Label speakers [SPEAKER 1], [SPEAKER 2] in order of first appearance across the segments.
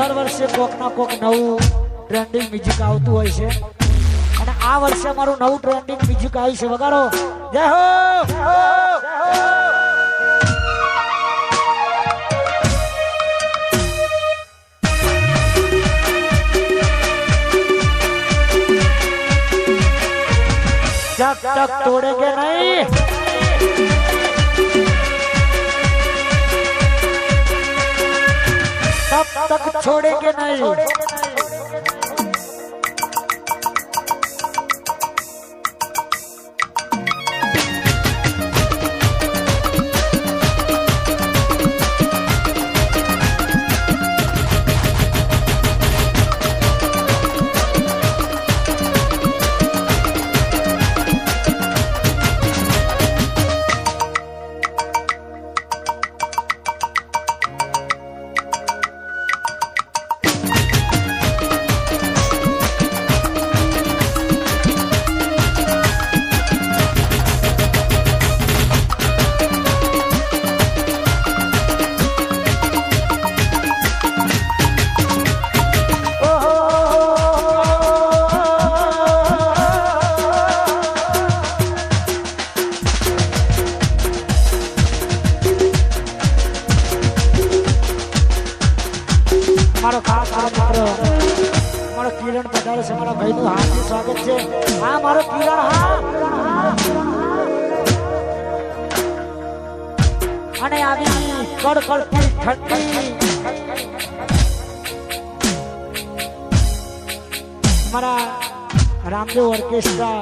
[SPEAKER 1] દર વર્ષે કોક ના કોક નવું ટ્રેન્ડિંગ મ્યુઝિક આવતું હોય છે અને આ વર્ષે મારું નવું ટ્રેન્ડિંગ મ્યુઝિક આવ્યું છે વગાડો જય હો जब तक तोड़ेंगे नहीं तब तक छोड़ेंगे नहीं મારો ખાસ મિત્ર મારો કિરણ પધારે છે મારા ભાઈનું હાર્દિક સ્વાગત છે હા મારો કિરણ હા અને આવી કડકડતી ઠંડી મારા રામદેવ ઓર્કેસ્ટ્રા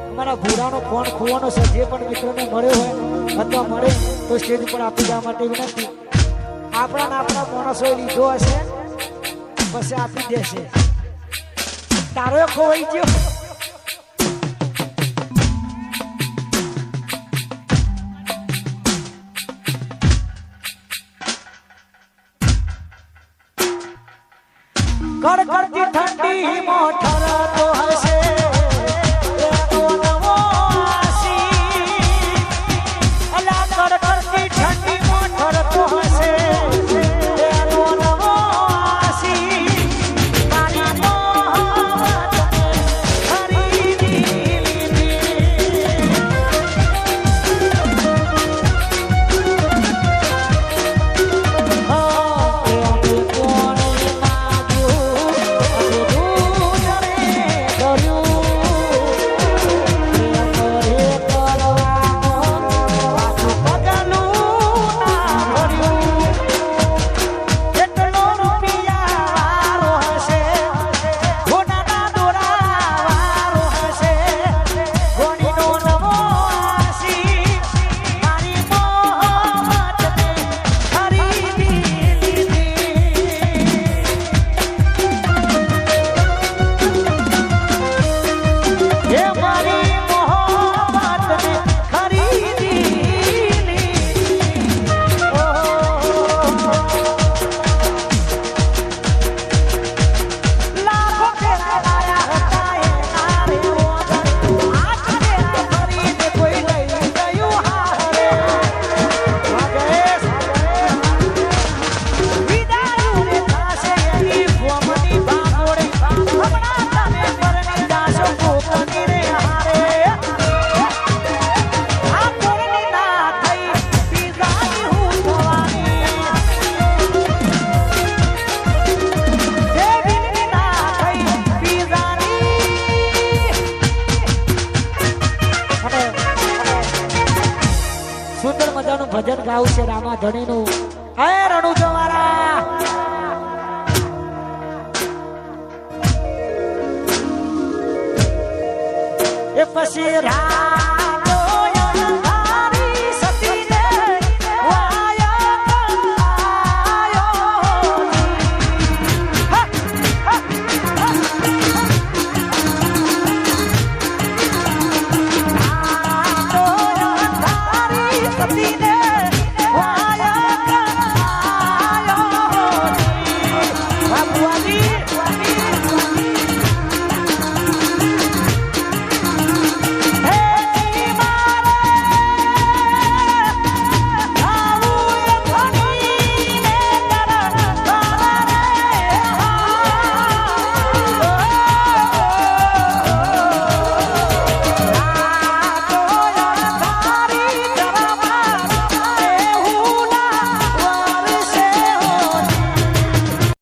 [SPEAKER 1] અમારા ઘોડાનો ફોન ખોવાનો છે જે પણ મિત્રોને મળ્યો હોય અથવા મળે તો સ્ટેજ ઉપર આપી જવા માટે વિનંતી આપણા માણસોએ લીધો હશે પછી આપી દેશે તારો ખોવાઈ ગયો કડકડતી ઠંડી મોઠર તો હશે ભજન ગાવું છે રામા ધણીનું હે રણુ જવારા એ પછી